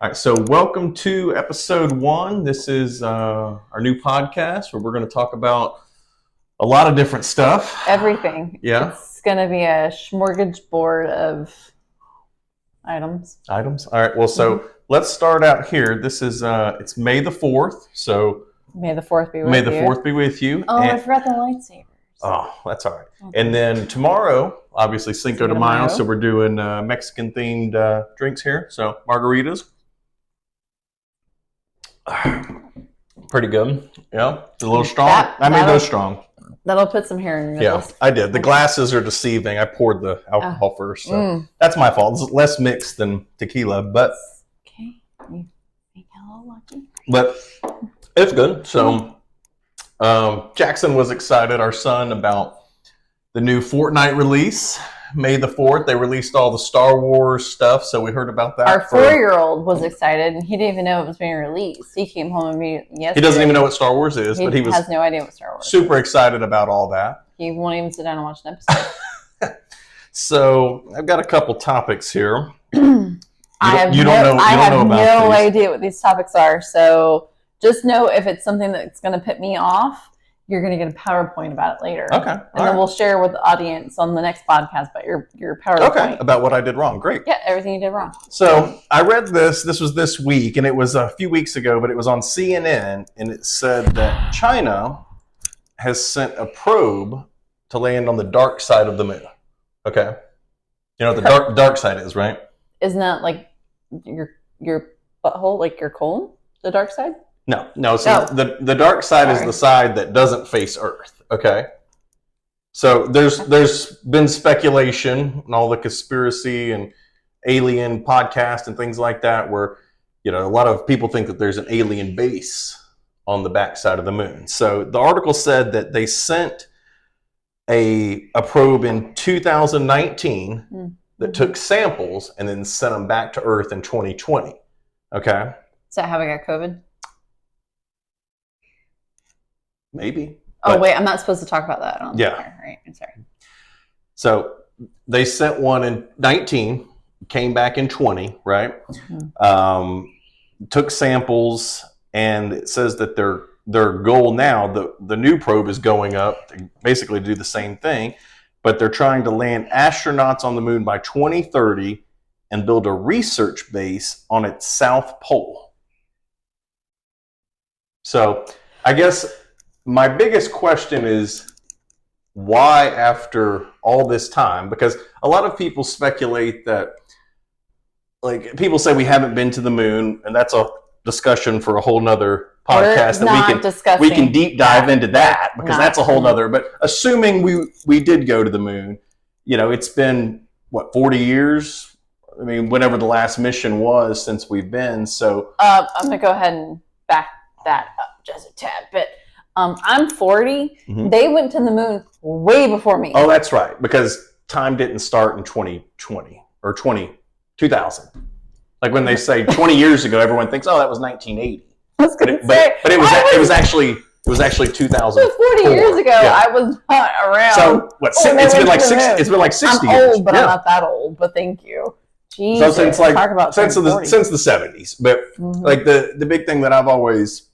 All right, so welcome to episode 1. This is our new podcast where we're going to talk about a lot of different stuff. Everything. Yeah. It's going to be a smorgasbord of items. All right, well, so let's start out here. This is, it's May the 4th, so May the 4th be with you. May the 4th be with you. Oh, I forgot the lightsabers. Oh, that's all right. Okay. And then tomorrow, obviously Cinco de Mayo, so we're doing Mexican-themed drinks here, so margaritas. Pretty good. Yeah. It's a little strong. I made those strong. That'll put some hair in your Yeah, I did. The glasses are deceiving. I poured the alcohol first. So that's my fault. It's less mixed than tequila, but okay. You think a little lucky. But it's good. So Jackson was excited, our son, about the new Fortnite release. May the 4th, they released all the Star Wars stuff, so we heard about that. Our 4-year-old was excited, and he didn't even know it was being released. He came home and yesterday. He doesn't even know what Star Wars is, but he has no idea what Star Wars is. Super excited about all that. He won't even sit down and watch an episode. So I've got a couple topics here. I have no idea what these topics are, so just know if it's something that's going to put me off, you're going to get a PowerPoint about it later. Okay. And then we'll share with the audience on the next podcast about your PowerPoint. Okay, about what I did wrong. Great. Yeah, everything you did wrong. So I read this. This was this week, and it was a few weeks ago, but it was on CNN, and it said that China has sent a probe to land on the dark side of the moon. Okay. You know what the dark side is, right? Isn't that like your butthole, like your colon, the dark side? No. So the dark side is the side that doesn't face Earth. Okay. So there's been speculation and all the conspiracy and alien podcast and things like that, where a lot of people think that there's an alien base on the backside of the moon. So the article said that they sent a probe in 2019 that took samples and then sent them back to Earth in 2020. Okay. Is that how we got COVID? Maybe. Oh, wait, I'm not supposed to talk about that. Right, I'm sorry. So they sent one in 19, came back in 20, right? Took samples, and it says that their goal now, the new probe is going up to basically do the same thing, but they're trying to land astronauts on the moon by 2030 and build a research base on its south pole. So I guess my biggest question is, why after all this time? Because a lot of people speculate that, like, people say we haven't been to the moon, and that's a discussion for a whole nother podcast we can deep dive into that, because that's a whole nother. But assuming we did go to the moon, it's been, 40 years? I mean, whenever the last mission was since we've been. So I'm going to go ahead and back that up just a tad bit. I'm 40. They went to the moon way before me. Oh, that's right. Because time didn't start in 2020 or 2000. Like when they say 20 years ago, everyone thinks, oh, that was 1980. I was going to say. But it was actually 2000. 40 years ago, I was not around. So it's been like 60 I'm years. Old, but I'm not that old. But thank you. Jesus, so since the 70s. But like the big thing that I've always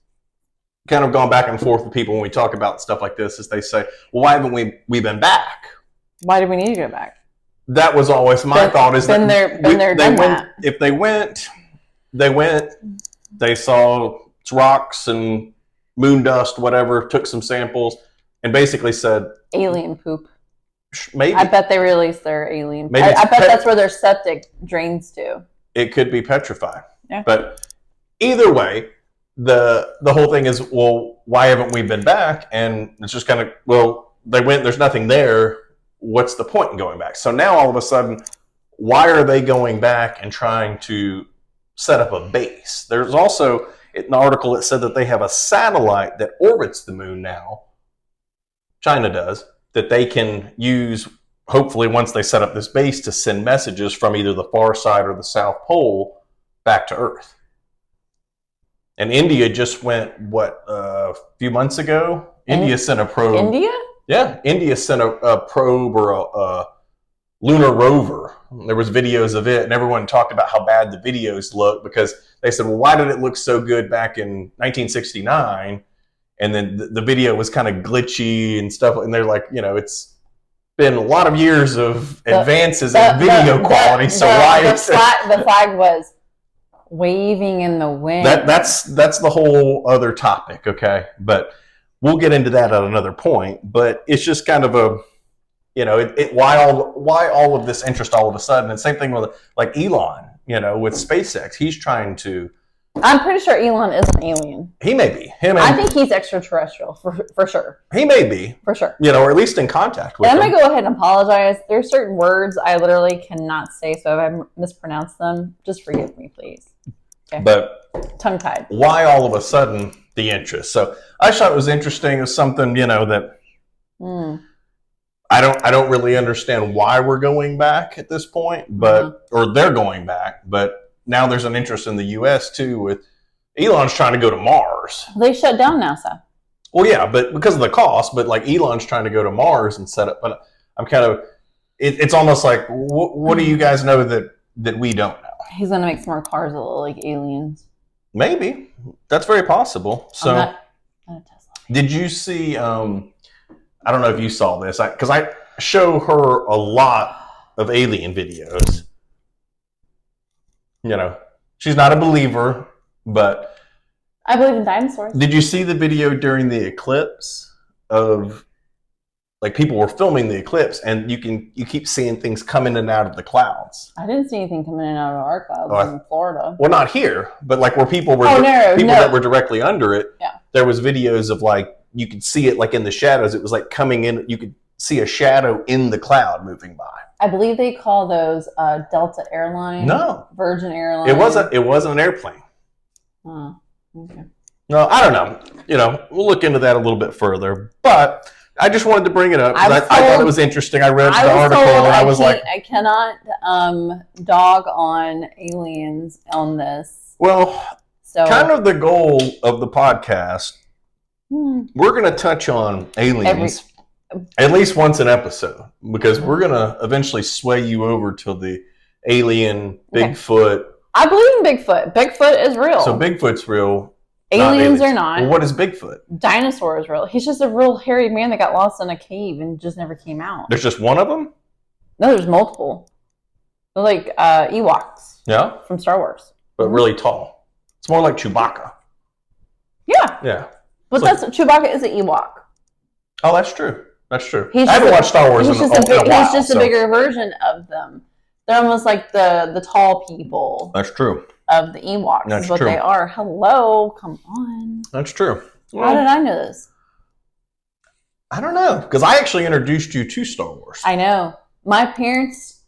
kind of gone back and forth with people when we talk about stuff like this is they say, well, why haven't we been back? Why do we need to go back? That was always my thought. Is if they went, they saw rocks and moon dust, whatever, took some samples, and basically said alien poop. Maybe. I bet they released their alien. I bet that's where their septic drains to. It could be petrified. Yeah. But either way, the whole thing is, well, why haven't we been back? And it's just kind of, well, they went, there's nothing there. What's the point in going back? So now all of a sudden, why are they going back and trying to set up a base? There's also, in the article, it said that they have a satellite that orbits the moon now. China does, that they can use, hopefully once they set up this base, to send messages from either the far side or the South Pole back to Earth. And India just went, a few months ago? India sent a probe. India? Yeah, India sent a probe or lunar rover. There was videos of it, and everyone talked about how bad the videos looked because they said, well, why did it look so good back in 1969? And then the video was kind of glitchy and stuff. And they're like, it's been a lot of years of advances in video quality. So why the flag was waving in the wind? That's the whole other topic, okay? But we'll get into that at another point. But it's just kind of a, why all of this interest all of a sudden? And same thing with like Elon, with SpaceX. He's trying to. I'm pretty sure Elon is an alien. He may be. I think he's extraterrestrial for sure. He may be. For sure. Or at least in contact with him. I'm going to go ahead and apologize. There's certain words I literally cannot say, so if I mispronounce them, just forgive me, please. Okay. But tongue-tied. Why all of a sudden the interest? So I thought it was interesting. It was something, that I don't really understand why we're going back at this point, but or they're going back, but now there's an interest in the U.S. too with Elon's trying to go to Mars. They shut down NASA. Well, yeah, but because of the cost, but like Elon's trying to go to Mars and set up, but I'm kind of, it's almost like, what do you guys know that we don't know? He's going to make some more cars that look like aliens. Maybe. That's very possible. So, not a Tesla. Did you see, I don't know if you saw this, because I show her a lot of alien videos. She's not a believer, but I believe in dinosaurs. Did you see the video during the eclipse of like people were filming the eclipse and you keep seeing things come in and out of the clouds? I didn't see anything coming in and out of our clouds in Florida. Well, not here, but like where people were that were directly under it. Yeah. There was videos of like you could see it like in the shadows. It was like coming in. You could see a shadow in the cloud moving by. I believe they call those Delta Airlines. No. Virgin Airlines. It wasn't an airplane. Oh, okay. No, I don't know. We'll look into that a little bit further. But I just wanted to bring it up because I thought it was interesting. I read the article and I was like, I cannot dog on aliens on this. Well, kind of the goal of the podcast, we're going to touch on aliens at least once an episode because we're going to eventually sway you over to the alien, Bigfoot. I believe in Bigfoot. Bigfoot is real. So Bigfoot's real. Aliens are not. Well, what is Bigfoot? Dinosaur is real. He's just a real hairy man that got lost in a cave and just never came out. There's just one of them? No, there's multiple. They're like Ewoks. Yeah? From Star Wars. But really tall. It's more like Chewbacca. Yeah. Yeah. But Chewbacca is an Ewok. Oh, that's true. That's true. I haven't watched Star Wars in a while. He's just a bigger version of them. They're almost like the tall people. That's true. Of the Ewoks. That's what they are. Hello, come on. That's true. How did I know this? I don't know. Because I actually introduced you to Star Wars. I know. My parents,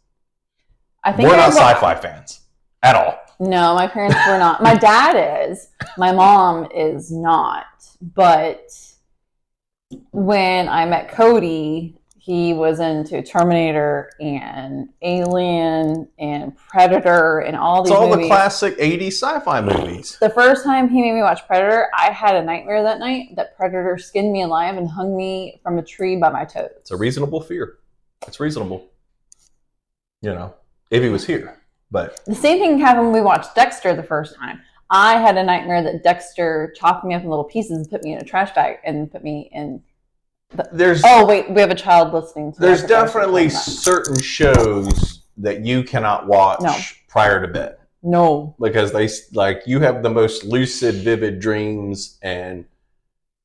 I think we're not sci-fi fans at all. No, my parents were not. My dad is. My mom is not. But when I met Cody, he was into Terminator and Alien and Predator and all these movies. It's all the classic 80s sci-fi movies. The first time he made me watch Predator, I had a nightmare that night that Predator skinned me alive and hung me from a tree by my toes. It's a reasonable fear. It's reasonable. If he was here. But the same thing happened when we watched Dexter the first time. I had a nightmare that Dexter chopped me up in little pieces and put me in a trash bag and put me in... Oh, wait, we have a child listening. So there's definitely certain shows that you cannot watch prior to bed. No. Because you have the most lucid, vivid dreams and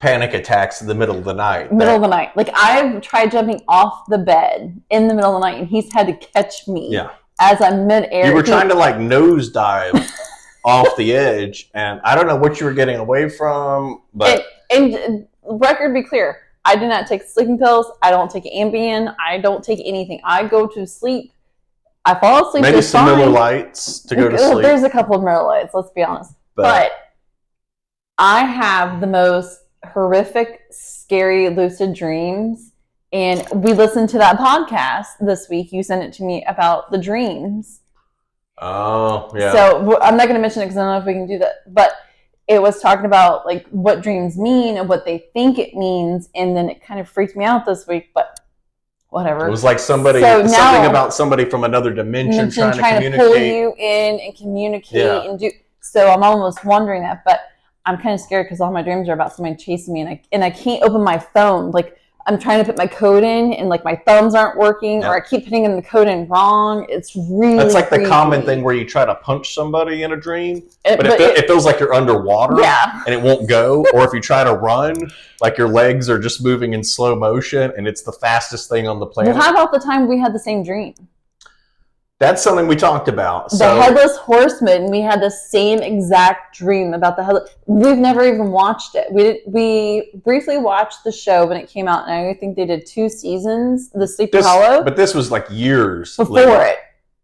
panic attacks in the middle of the night. Middle of the night. Like, I've tried jumping off the bed in the middle of the night, and he's had to catch me as I'm midair. You were trying to, nosedive off the edge, and I don't know what you were getting away from, but... And record be clear, I do not take sleeping pills. I don't take Ambien. I don't take anything. I go to sleep. I fall asleep. Maybe some Miller Lights to go to sleep. There's a couple of Miller Lights, let's be honest. But I have the most horrific, scary, lucid dreams. And we listened to that podcast this week. You sent it to me about the dreams. Oh, yeah. So I'm not going to mention it because I don't know if we can do that. But it was talking about what dreams mean and what they think it means, and then it kind of freaked me out this week. But whatever. It was like something about somebody from another dimension trying to pull you in and communicate and do. So I'm almost wondering that, but I'm kind of scared because all my dreams are about somebody chasing me, and I can't open my phone. Like I'm trying to put my code in, and like my thumbs aren't working, or I keep putting in the code in wrong. It's really that's like creepy. The common thing where you try to punch somebody in a dream, but it feels like you're underwater, and it won't go. Or if you try to run, like your legs are just moving in slow motion, and it's the fastest thing on the planet. Well, how about the time we had the same dream? That's something we talked about. The Headless Horseman, we had the same exact dream about the Headless. We've never even watched it. We briefly watched the show when it came out, and I think they did 2 seasons, The Sleepy Hollow. But this was like years before it.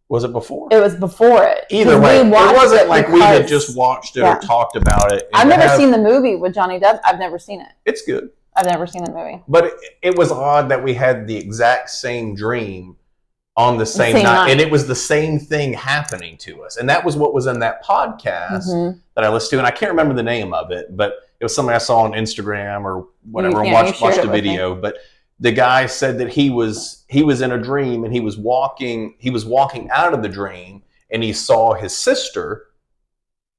Was it before? It was before it. Either way, it wasn't like we had just watched it or talked about it. I've never seen the movie with Johnny Depp. I've never seen it. It's good. I've never seen the movie. But it was odd that we had the exact same dream on the same night, and it was the same thing happening to us. And that was what was in that podcast that I listened to, and I can't remember the name of it, but it was something I saw on Instagram or whatever, and watched a video. But the guy said that he was in a dream, and he was walking out of the dream, and he saw his sister.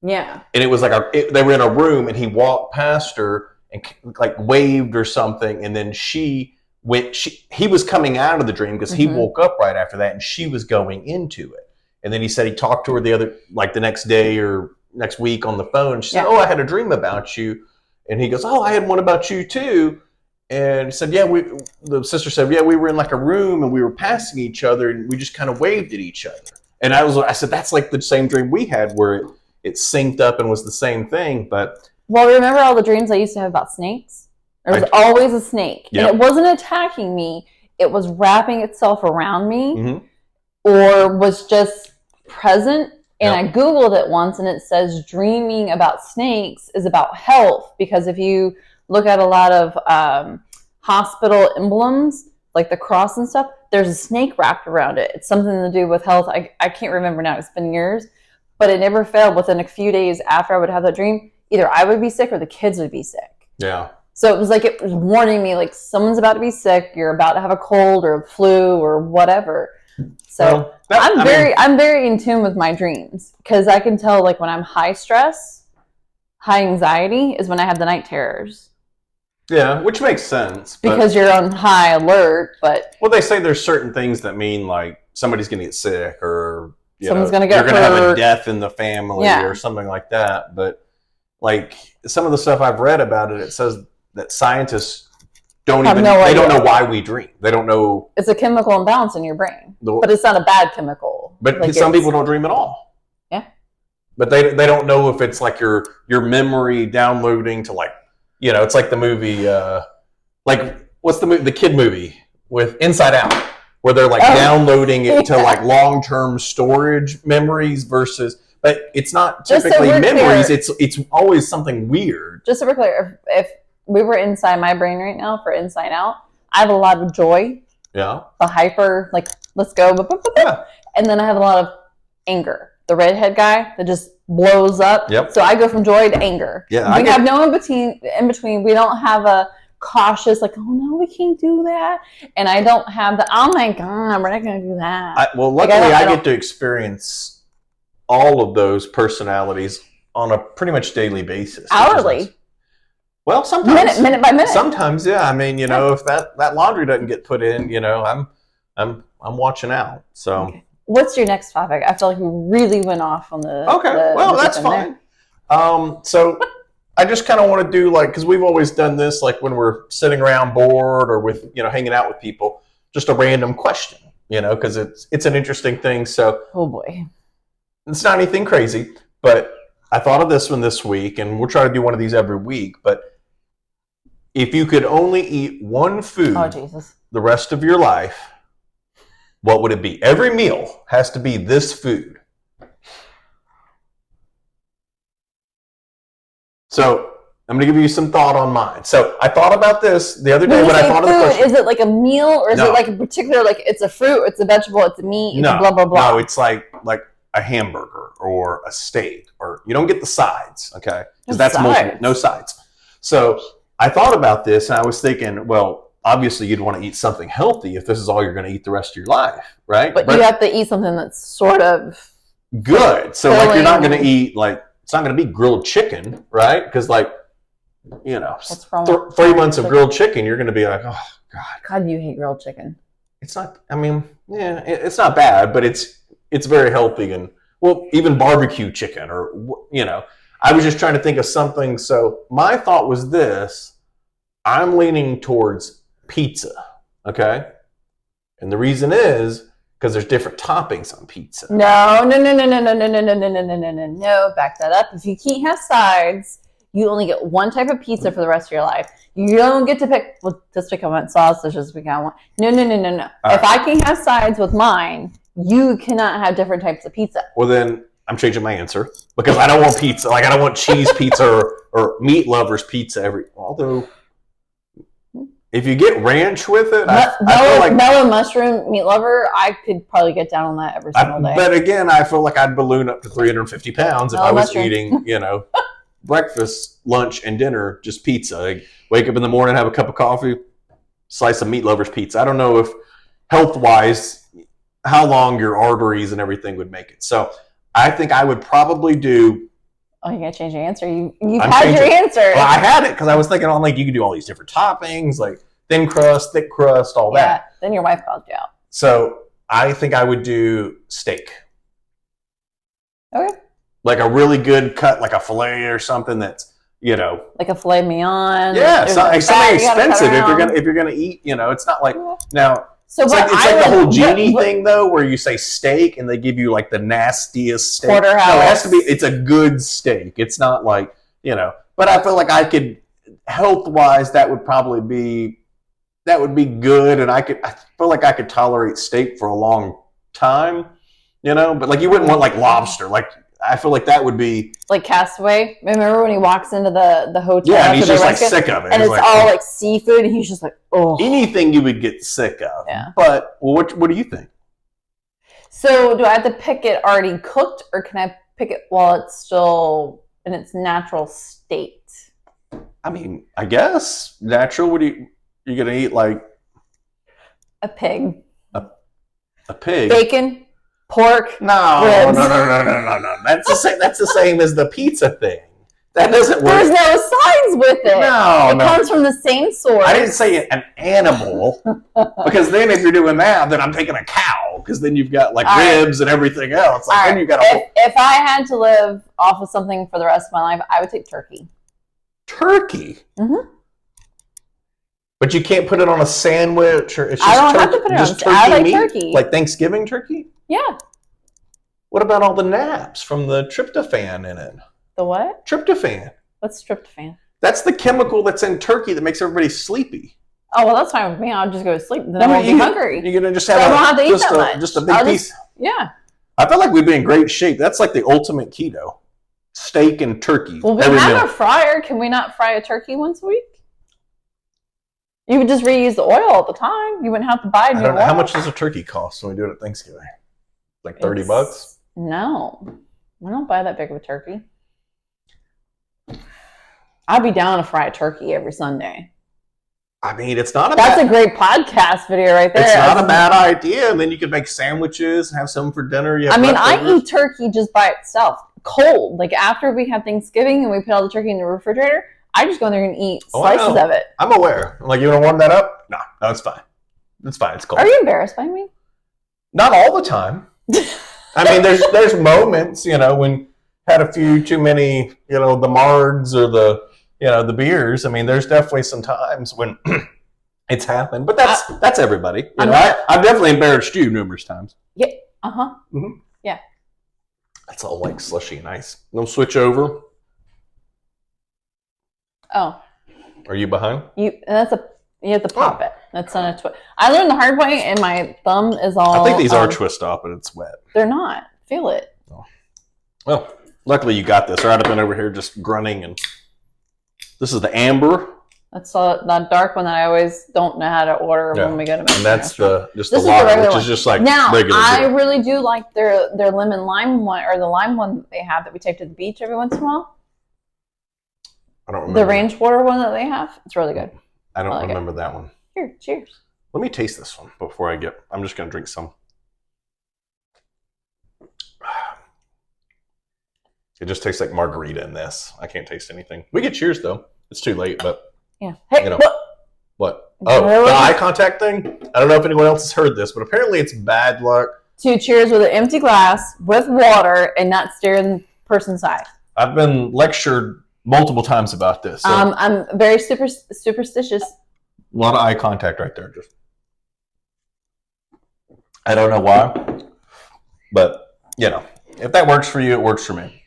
Yeah. And it was like they were in a room, and he walked past her and like waved or something, and then he was coming out of the dream because he woke up right after that, and she was going into it. And then he said he talked to her the next day or next week on the phone. She said, "Oh, I had a dream about you." And he goes, "Oh, I had one about you too." And he said, the sister said, "Yeah, we were in like a room and we were passing each other and we just kind of waved at each other." And I said, "That's like the same dream we had where it synced up and was the same thing." But remember all the dreams I used to have about snakes? There was always a snake. Yep. And it wasn't attacking me. It was wrapping itself around me or was just present. And I Googled it once, and it says dreaming about snakes is about health. Because if you look at a lot of hospital emblems, like the cross and stuff, there's a snake wrapped around it. It's something to do with health. I can't remember now. It's been years. But it never failed. Within a few days after I would have that dream, either I would be sick or the kids would be sick. Yeah. So it was like it was warning me, like someone's about to be sick, you're about to have a cold or a flu or whatever. So I'm very in tune with my dreams because I can tell like when I'm high stress, high anxiety is when I have the night terrors. Yeah, which makes sense. Because you're on high alert, but they say there's certain things that mean like somebody's going to get sick or someone's going to get you're going to have a death in the family or something like that. But like some of the stuff I've read about it, it says that scientists don't know why we dream. They don't know. It's a chemical imbalance in your brain, but it's not a bad chemical. But like some people don't dream at all. Yeah. But they don't know if it's like your memory downloading to like, it's like the movie, like what's the kid movie with Inside Out, where they're like downloading it to like long-term storage memories versus, but it's not typically memories. It's always something weird. Just so we're clear, if we were inside my brain right now for Inside Out, I have a lot of joy. Yeah. The hyper, like, let's go. Yeah. And then I have a lot of anger. The redhead guy that just blows up. Yep. So I go from joy to anger. Yeah. We have no in between. We don't have a cautious, like, oh no, we can't do that. And I don't have the, oh my God, we're not going to do that. Luckily I get to experience all of those personalities on a pretty much daily basis. Hourly. Well, sometimes minute by minute. Sometimes, yeah. I mean, if that laundry doesn't get put in, I'm watching out. So, what's your next topic? I feel like we really went off on the. Okay, well, that's fine. So I just kind of want to do because we've always done this, like when we're sitting around bored or with hanging out with people, just a random question, because it's an interesting thing. So, oh boy, it's not anything crazy, but I thought of this one this week, and we'll try to do one of these every week. But if you could only eat one food the rest of your life, what would it be? Every meal has to be this food. So I'm going to give you some thought on mine. So I thought about this the other day when I thought of the question. Is it like a meal or is it like a particular, like it's a fruit, it's a vegetable, it's a meat, it's blah, blah, blah? No, it's like a hamburger or a steak, or you don't get the sides, okay? Because that's no sides. So I thought about this and I was thinking, well, obviously you'd want to eat something healthy if this is all you're going to eat the rest of your life, right? But you have to eat something that's sort of good. So like you're not going to eat like, it's not going to be grilled chicken, right? Because like, 3 months of grilled chicken, you're going to be like, oh God. God, you hate grilled chicken. It's not, I mean, yeah, it's not bad, but it's very healthy. And well, even barbecue chicken or, I was just trying to think of something. So my thought was this, I'm leaning towards pizza. Okay. And the reason is because there's different toppings on pizza. No. Back that up. If you can't have sides, you only get one type of pizza for the rest of your life. You don't get to pick, well, just pick on sausages we got one. No. If I can have sides with mine, you cannot have different types of pizza. Well, then I'm changing my answer because I don't want pizza. Like I don't want cheese pizza or meat lovers pizza although if you get ranch with it, I feel like mellow mushroom meat lover, I could probably get down on that every single day. But again, I feel like I'd balloon up to 350 pounds if I was eating, breakfast, lunch, and dinner, just pizza. Like, wake up in the morning, have a cup of coffee, slice of meat lover's pizza. I don't know if health-wise, how long your arteries and everything would make it. So I think I would probably do... Oh, you're going to change your answer? You've had your answer. Well, I had it because I was thinking, like, you could do all these different toppings, like thin crust, thick crust, all that. Then your wife called you out. So I think I would do steak. Okay. Like a really good cut, like a filet or something that's, like a filet mignon. Yeah, something expensive if you're gonna eat. It's not like now. So it's like the whole genie thing though, where you say steak and they give you like the nastiest steak. Porterhouse. No, it has to be. It's a good steak. It's not like But I feel like I could, health wise, that would be good, and I feel like I could tolerate steak for a long time. But like you wouldn't want like lobster, like. I feel like that would be... Like Castaway? Remember when he walks into the hotel? Yeah, and he's just like sick of it. And it's all like seafood, and he's just like, oh. Anything you would get sick of. Yeah. But what do you think? So do I have to pick it already cooked, or can I pick it while it's still in its natural state? I mean, I guess natural. What you're going to eat like... A pig. A pig? Bacon. Pork, no. That's the same as the pizza thing. That doesn't work. There's no sides with it. No, it comes from the same source. I didn't say an animal, because then if you're doing that, then I'm taking a cow, because then you've got like ribs and everything else. Like then you got if I had to live off of something for the rest of my life, I would take turkey. Turkey. Mm-hmm. But you can't put it on a sandwich, or it's just I don't have to put it on turkey I like meat? Turkey. Like Thanksgiving turkey? Yeah. What about all the naps from the tryptophan in it? The what? Tryptophan. What's tryptophan? That's the chemical that's in turkey that makes everybody sleepy. Oh, well, that's fine with me. I'll just go to sleep. Then I won't be hungry. You're going to just have just a big piece. Yeah. I feel like we'd be in great shape. That's like the ultimate keto. Steak and turkey. Well, we have a fryer. Can we not fry a turkey once a week? You would just reuse the oil all the time. You wouldn't have to buy new oil. How much does a turkey cost when we do it at Thanksgiving? Like $30? No. We don't buy that big of a turkey. I'd be down to fry a turkey every Sunday. I mean, it's not a That's a great podcast video right there. It's not a bad idea. And then you could make sandwiches, have some for dinner. I eat turkey just by itself, cold. Like after we have Thanksgiving and we put all the turkey in the refrigerator, I just go in there and eat slices of it. I'm aware. Like, you want to warm that up? No, it's fine. It's fine. It's cold. Are you embarrassed by me? Not all the time. I mean, there's moments, when had a few too many, the margs or the beers. I mean, there's definitely some times when it's happened. But that's everybody. I've definitely embarrassed you numerous times. Yeah. Uh-huh. Mm-hmm. Yeah. That's all like slushy and ice. No switch over. Oh. Are you behind? You have to pop it. That's not a twist. I learned the hard way, and my thumb is all... I think these are twist off, but it's wet. They're not. Feel it. Oh. Well, luckily you got this, or I'd have been over here just grunting. And this is the amber. That's that dark one that I always don't know how to order when we go to Mexico. And that's the lime, which is just like now, regular I beer. really do like their lemon lime one, or the lime one that they have that we take to the beach every once in a while. I don't remember. The range water one that they have. It's really good. I don't remember that one. Here, cheers. Let me taste this one before I'm just going to drink some. It just tastes like margarita in this. I can't taste anything. We get cheers, though. It's too late, but... Yeah. Hey, what? Oh, the eye contact thing? I don't know if anyone else has heard this, but apparently it's bad luck. To cheers with an empty glass with water and not stare in the person's eye. I've been lectured multiple times about this. So I'm very superstitious. A lot of eye contact right there. Just, I don't know why, but if that works for you, it works for me.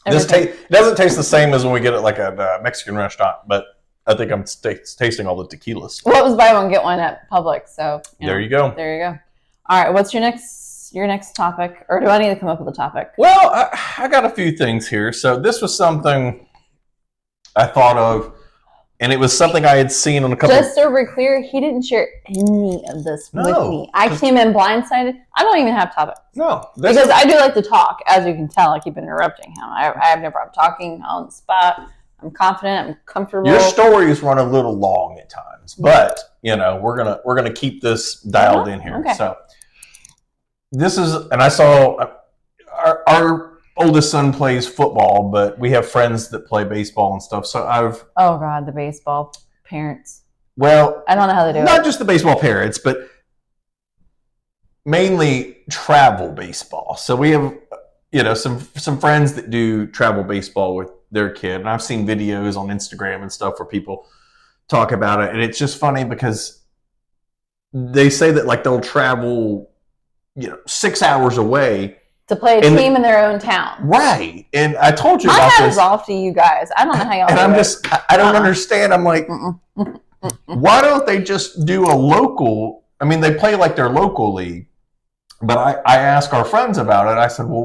It doesn't taste the same as when we get it like at a Mexican restaurant, but I think I'm tasting all the tequilas. Well, it was buy one get one at Publix, so there you go. There you go. All right, what's your next topic, or do I need to come up with a topic? Well, I got a few things here. So this was something I thought of, and it was something I had seen on a couple. Just so we're clear, he didn't share any of this with me. I came in blindsided. I don't even have topics. No, because I do like to talk. As you can tell, I keep interrupting him. I have no problem talking on the spot. I'm confident. I'm comfortable. Your stories run a little long at times, but we're gonna keep this dialed in here. Okay. So this is, and I saw our oldest son plays football, but we have friends that play baseball and stuff. So oh God, the baseball parents. Well, I don't know how they do it. Not just the baseball parents, but mainly travel baseball. So we have, some friends that do travel baseball with their kid, and I've seen videos on Instagram and stuff where people talk about it, and it's just funny because they say that like they'll travel, 6 hours away to play a team in their own town. Right. And I told you about this. My hat's off to you guys. I don't know how y'all and I don't understand. I'm like, why don't they just do a local? I mean, they play like their local league. But I asked our friends about it. I said, well,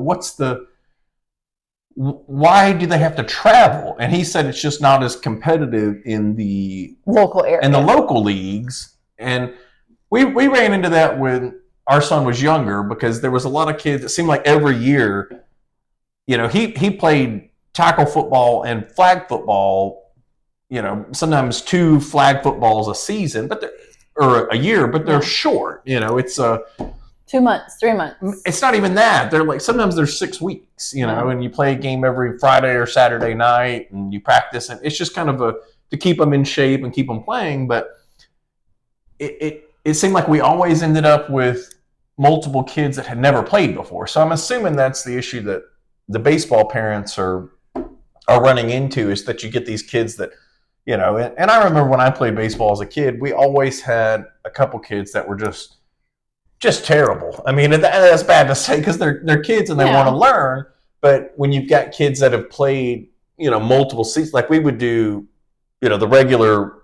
why do they have to travel? And he said it's just not as competitive in the local area, in the local leagues. And we ran into that when our son was younger, because there was a lot of kids. It seemed like every year, he played tackle football and flag football, sometimes 2 flag footballs a season, or a year, but they're short. It's 2 months, 3 months. It's not even that. They're like, sometimes they're 6 weeks, and you play a game every Friday or Saturday night, and you practice, and it's just kind of to keep them in shape and keep them playing. But it seemed like we always ended up with multiple kids that had never played before. So I'm assuming that's the issue that the baseball parents are running into, is that you get these kids that, and I remember when I played baseball as a kid, we always had a couple kids that were just terrible. I mean, that's bad to say because they're kids and they want to learn. But when you've got kids that have played, multiple seasons, like we would do, the regular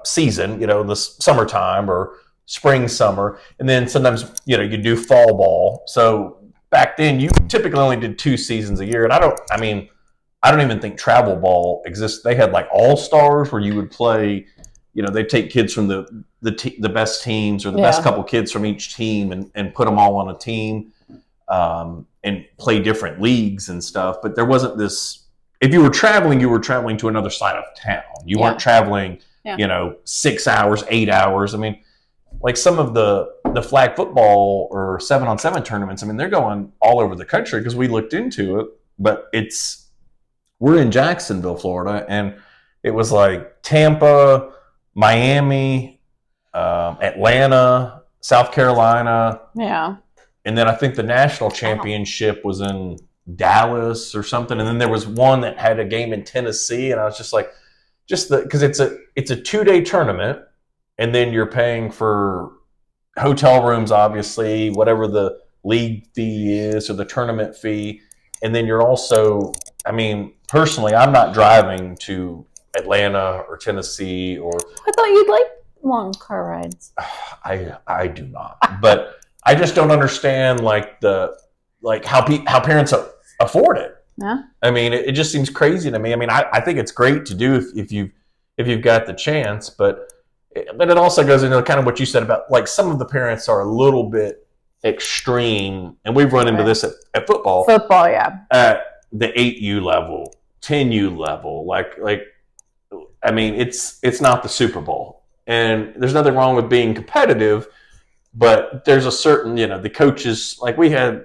season, in the summertime or spring, summer, and then sometimes, you do fall ball. So back then you typically only did 2 seasons a year. And I don't even think travel ball exists. They had like all-stars where you would play, they'd take kids from the best teams or the best couple kids from each team and put them all on a team and play different leagues and stuff. But there wasn't this, if you were traveling to another side of town. You weren't traveling, 6 hours, 8 hours. I mean, like some of the flag football or 7-on-7 tournaments, I mean, they're going all over the country because we looked into it, but we're in Jacksonville, Florida, and it was like Tampa, Miami, Atlanta, South Carolina. Yeah. And then I think the national championship was in Dallas or something. And then there was one that had a game in Tennessee. And I was just like, because it's a 2-day tournament, and then you're paying for hotel rooms, obviously, whatever the league fee is or the tournament fee. And then you're also, I mean, personally, I'm not driving to Atlanta or Tennessee or. I thought you'd like long car rides. I do not, but I just don't understand how parents afford it. Yeah. I mean, it just seems crazy to me. I mean, I think it's great to do if you've got the chance, but it also goes into kind of what you said about like some of the parents are a little bit extreme, and we've run into this at football. Football, yeah. At the 8U level, 10U level, like I mean, it's not the Super Bowl. And there's nothing wrong with being competitive, but there's a certain, the coaches, like we had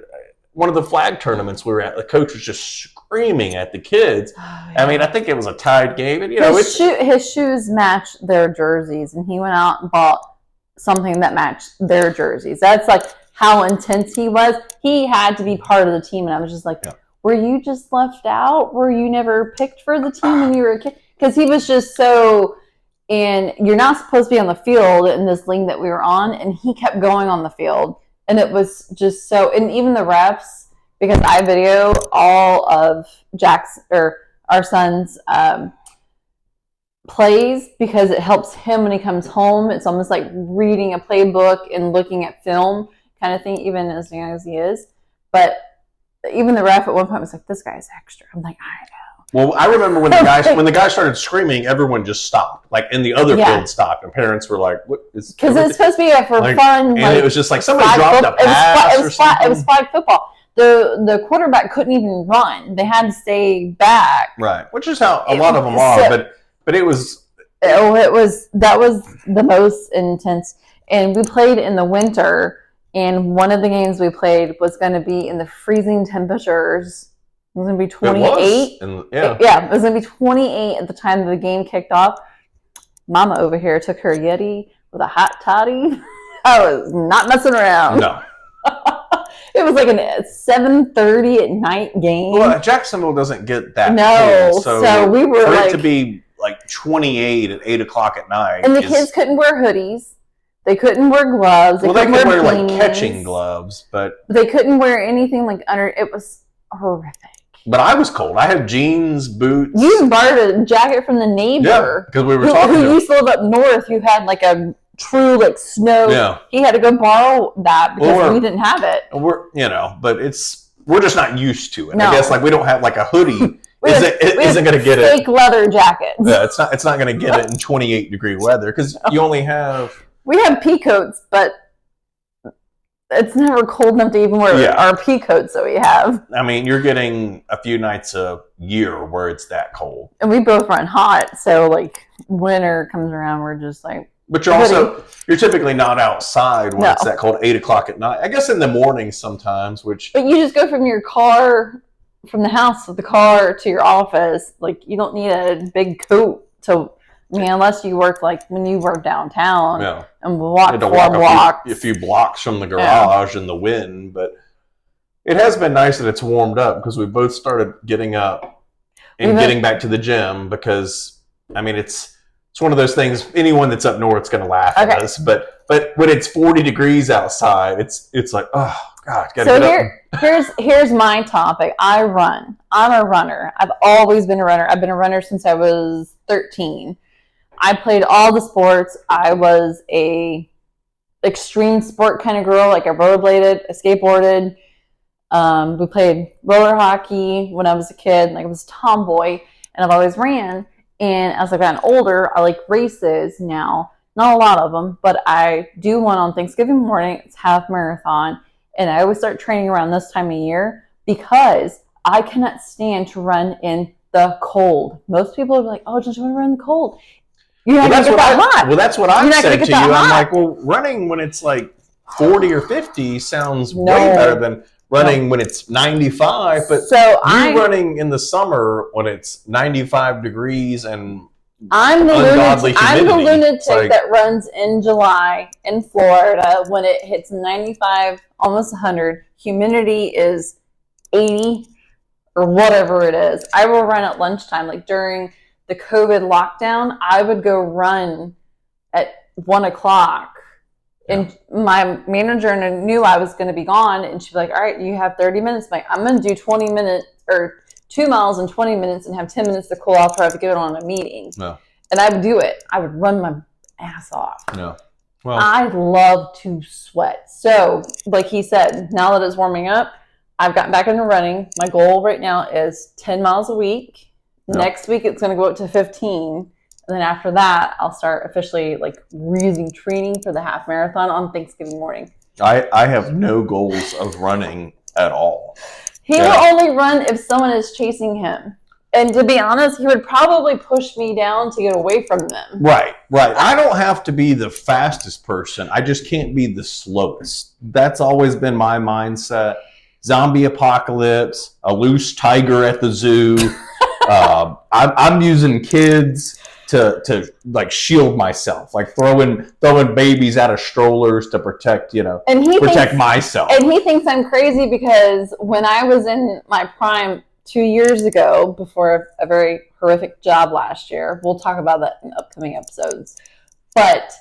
one of the flag tournaments we were at, the coach was just screaming at the kids. Oh, yeah. I mean, I think it was a tied game. And, his shoes matched their jerseys, and he went out and bought something that matched their jerseys. That's like how intense he was. He had to be part of the team, and I was just like, were you just left out? Were you never picked for the team when you were a kid? Because he was just so... And you're not supposed to be on the field in this league that we were on, and he kept going on the field. And it was just so... And even the refs, because I video all of our son's plays, because it helps him when he comes home. It's almost like reading a playbook and looking at film kind of thing, even as young as he is. But even the ref at one point was like, this guy's extra. I'm like, I know. Well, I remember when the guy started screaming, everyone just stopped. Like, in the other field stopped, and parents were like, "What is?" Because it's supposed to be for fun, and it was just like somebody dropped a pass or something. It was flag football. The quarterback couldn't even run; they had to stay back. Right, which is how a lot of them are. But it was. That was the most intense, and we played in the winter. And one of the games we played was going to be in the freezing temperatures. It was going to be 28. It was going to be 28 at the time the game kicked off. Mama over here took her Yeti with a hot toddy. I was not messing around. No. It was like a 7:30 at night game. Well, Jacksonville doesn't get that. No. Cold, so we were for it to be like 28 at 8 o'clock at night. And the kids couldn't wear hoodies. They couldn't wear gloves. They could wear like catching gloves, but they couldn't wear anything like under. It was horrific. But I was cold. I had jeans, boots. You borrowed a jacket from the neighbor. Yeah, because we were talking who used to live up north, who had like a true like snow. Yeah. He had to go borrow that because we didn't have it. But we're just not used to it. No. I guess like we don't have like a hoodie. Isn't going to get it. Fake leather jackets. Yeah, it's not going to get it in 28-degree weather because you only have. We have pea coats, but it's never cold enough to even wear our pea coats that we have. I mean, you're getting a few nights a year where it's that cold. And we both run hot, so like winter comes around, we're just like. But you're typically not outside when it's that cold, 8 o'clock at night. I guess in the morning sometimes, But you just go from your car, from the house with the car to your office. Like, you don't need a big coat unless you work like when you work downtown and walk blocks. A few blocks from the garage in the wind. But it has been nice that it's warmed up because we both started getting up and getting back to the gym because, I mean, it's one of those things, anyone that's up north is going to laugh at us. But when it's 40 degrees outside, it's like, oh, God, gotta get up. Here's my topic. I run. I'm a runner. I've always been a runner. I've been a runner since I was 13. I played all the sports. I was a extreme sport kind of girl. Like I rollerbladed, I skateboarded. We played roller hockey when I was a kid. Like I was a tomboy, and I've always ran. And as I've gotten older, I like races now. Not a lot of them, but I do one on Thanksgiving morning. It's half marathon, and I always start training around this time of year because I cannot stand to run in the cold. Most people are like, "Oh, just want to run in the cold." You're not going to get that hot. Well, that's what I said to you. I'm like, well, running when it's like 40 or 50 sounds way better than running when it's 95. But running in the summer when it's 95 degrees and ungodly humidity. I'm the lunatic that runs in July in Florida when it hits 95, almost 100. Humidity is 80 or whatever it is. I will run at lunchtime, like during the COVID lockdown, I would go run at 1 o'clock. And my manager knew I was going to be gone. And she'd be like, all right, you have 30 minutes. I'm like, I'm going to do 20 minutes or 2 miles in 20 minutes and have 10 minutes to cool off or I have to get on a meeting. No. And I would do it. I would run my ass off. No. Well, I love to sweat. So like he said, now that it's warming up, I've gotten back into running. My goal right now is 10 miles a week. Next week, it's going to go up to 15. And then after that, I'll start officially like really training for the half marathon on Thanksgiving morning. I have no goals of running at all. He will only run if someone is chasing him. And to be honest, he would probably push me down to get away from them. Right. I don't have to be the fastest person. I just can't be the slowest. That's always been my mindset. Zombie apocalypse, a loose tiger at the zoo. I'm using kids to like shield myself, like throwing babies out of strollers to protect myself. And he thinks I'm crazy because when I was in my prime 2 years ago, before a very horrific job last year, we'll talk about that in upcoming episodes. But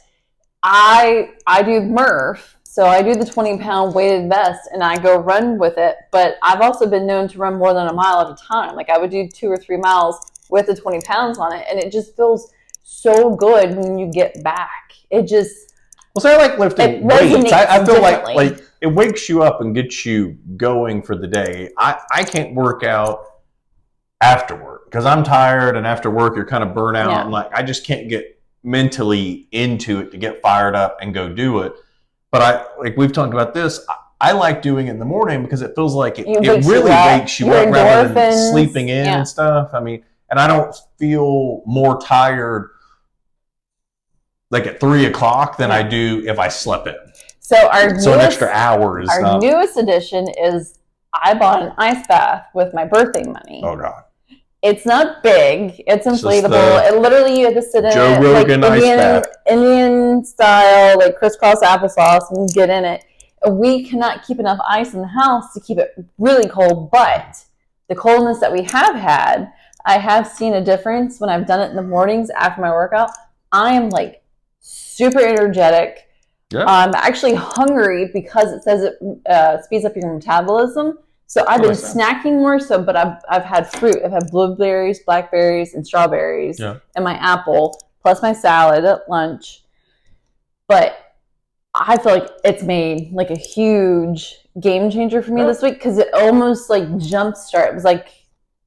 I do Murph, so I do the 20-pound weighted vest, and I go run with it. But I've also been known to run more than a mile at a time. Like I would do 2 or 3 miles with the 20 pounds on it, and it just feels so good when you get back. It just I like lifting weights. I feel like it wakes you up and gets you going for the day. I can't work out after work because I'm tired, and after work you're kind of burnt out, and like I just can't get mentally into it to get fired up and go do it. But we've talked about this. I like doing it in the morning because it feels like it really wakes you up rather than sleeping in and stuff. I mean, and I don't feel more tired like at 3 o'clock than I do if I slept in. So an extra hour is our newest addition is I bought an ice bath with my birthday money. Oh God. It's not big. It's inflatable. It literally, you have to sit in Joe Rogan like ice bath. Indian style, like crisscross applesauce, and get in it. And we cannot keep enough ice in the house to keep it really cold, but the coldness that we have had, I have seen a difference when I've done it in the mornings after my workout. I am like super energetic. Yeah. I'm actually hungry because it says it speeds up your metabolism. So I've been snacking more so, but I've had fruit. I've had blueberries, blackberries, and strawberries, and my apple, plus my salad at lunch. But I feel like it's made like a huge game changer for me this week because it almost like jumpstart. It was like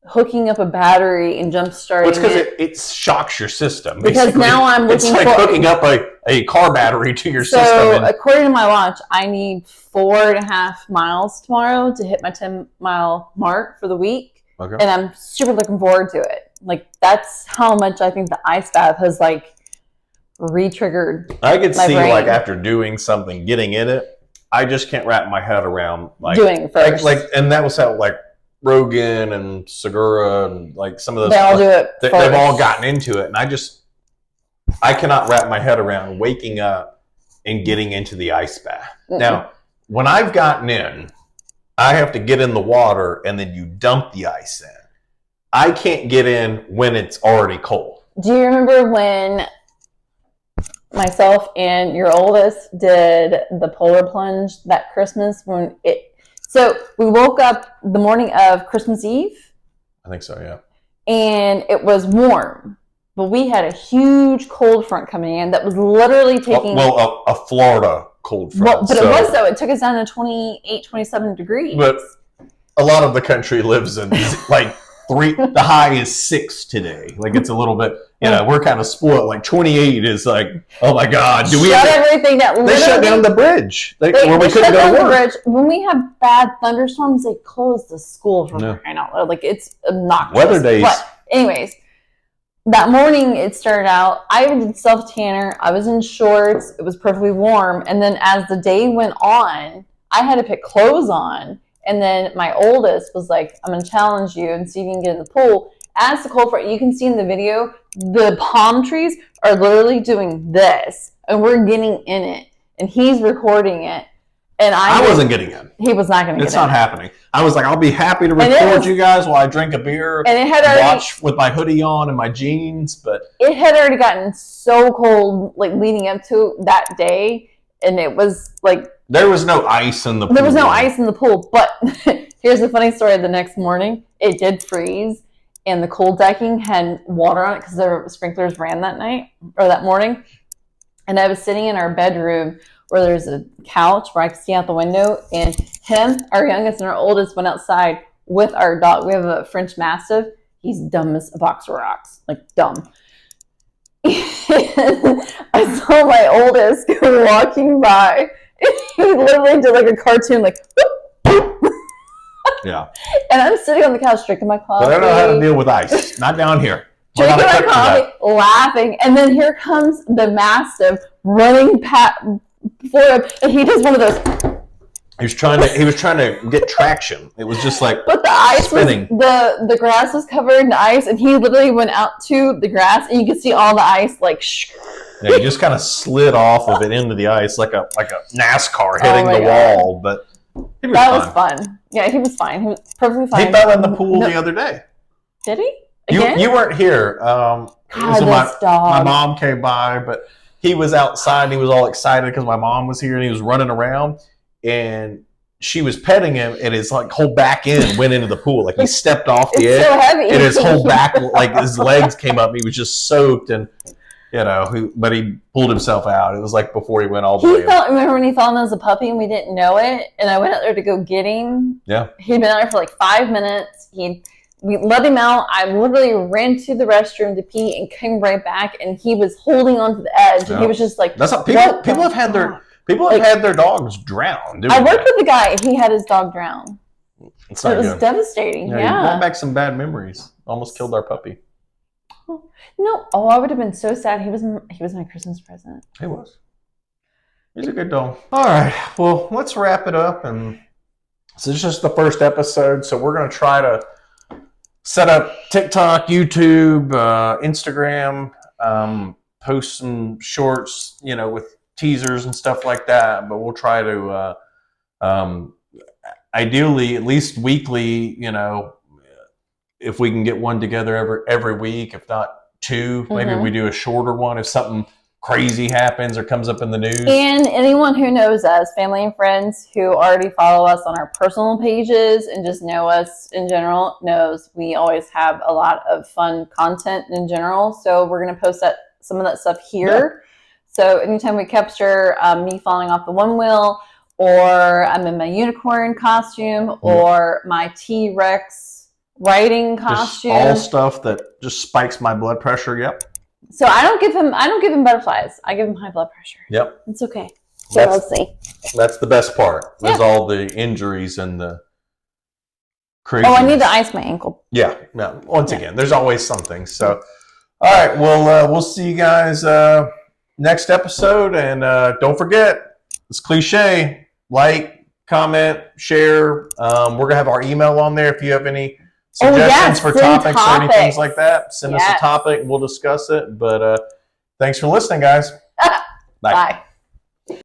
hooking up a battery and jumpstarting. Well, it's because it shocks your system. Because basically. Now I'm looking for... It's like hooking up a car battery to your system. So according to my watch, I need 4.5 miles tomorrow to hit my 10-mile mark for the week. Okay. And I'm super looking forward to it. Like, that's how much I think the ice bath has, like, re-triggered I could see, brain. like, after doing something, getting in it, I just can't wrap my head around, like... Doing it first. And that was how, like, Rogan and Segura and like some of those, they all do it. They've all gotten into it, and I cannot wrap my head around waking up and getting into the ice bath. Mm-mm. Now, when I've gotten in, I have to get in the water and then you dump the ice in. I can't get in when it's already cold. Do you remember when myself and your oldest did the polar plunge that Christmas So we woke up the morning of Christmas Eve. I think so, yeah. And it was warm. But we had a huge cold front coming in that was literally taking... a Florida cold front. But it was, though. It took us down to 28, 27 degrees. But a lot of the country lives in, like, the high is 6 today. Like, it's a little bit... we're kind of spoiled. Like 28 is like, oh my God! Everything that they shut down the bridge where we couldn't go to work. When we have bad thunderstorms, they close the school for crying out loud. Like it's obnoxious. Weather days. But anyways, that morning it started out. I did self tanner. I was in shorts. It was perfectly warm. And then as the day went on, I had to put clothes on. And then my oldest was like, "I'm gonna challenge you and see if you can get in the pool." As the cold front, you can see in the video, the palm trees are literally doing this, and we're getting in it, and he's recording it, and I wasn't getting in. He was not going to get in. It's not happening. I was like, I'll be happy to record you guys while I drink a beer and watch with my hoodie on and my jeans, but... It had already gotten so cold, like, leading up to that day, and it was, like... There was no ice in the pool. There was no ice in the pool, but here's the funny story. The next morning, it did freeze. And the cold decking had water on it because the sprinklers ran that night or that morning. And I was sitting in our bedroom where there's a couch where I could see out the window. And him, our youngest and our oldest, went outside with our dog. We have a French Mastiff. He's dumb as a box of rocks. Like, dumb. I saw my oldest go walking by. And he literally did like a cartoon, like, Yeah. And I'm sitting on the couch drinking my coffee. But I don't know how to deal with ice. Not down here. Drinking my coffee, laughing, and then here comes the Mastiff running for him, and he does one of those. He was trying to get traction. It was just like, but the ice spinning. The grass was covered in ice, and he literally went out to the grass, and you could see all the ice like. Yeah, he just kind of slid off of it into the ice like a NASCAR hitting the wall. But that was fun. Yeah, he was fine. He was perfectly fine. He fell in the pool the other day. Did he? You weren't here. God, my mom came by, but he was outside and he was all excited because my mom was here and he was running around and she was petting him and his like whole back end went into the pool. Like he stepped off the edge. So heavy. And his whole back, like his legs came up. He was just soaked and but he pulled himself out. It was like before he went all the way. Remember when he fell in as a puppy and we didn't know it? And I went out there to go get him. Yeah. He'd been out there for like 5 minutes. We let him out. I literally ran to the restroom to pee and came right back, and he was holding onto the edge. And he was just like, "That's not people have had their dogs drowned." I worked with a guy. He had his dog drown. It was devastating. Yeah, he brought back some bad memories. Almost killed our puppy. No, I would have been so sad. He was my Christmas present. He was. He's a good dog. All right, well, let's wrap it up. And so this is just the first episode. So we're going to try to set up TikTok, YouTube, Instagram, post some shorts, with teasers and stuff like that. But we'll try to, ideally, at least weekly, if we can get one together every week, if not two, maybe we do a shorter one if something crazy happens or comes up in the news. And anyone who knows us, family and friends who already follow us on our personal pages and just know us in general, knows we always have a lot of fun content in general. So we're going to post some of that stuff here. Yeah. So anytime we capture me falling off the one wheel, or I'm in my unicorn costume, or my T-Rex riding costume, just all stuff that just spikes my blood pressure. Yep. So I don't give him butterflies. I give him high blood pressure. Yep. It's okay. So let's see. That's the best part. There's all the injuries and the crazy. Oh, I need to ice my ankle. Yeah. No. Once again, there's always something. So, all right. Well, we'll see you guys next episode, and don't forget, it's cliche. Like, comment, share. We're gonna have our email on there if you have any suggestions for topics or anything like that. Send us a topic and we'll discuss it. But thanks for listening, guys. Bye.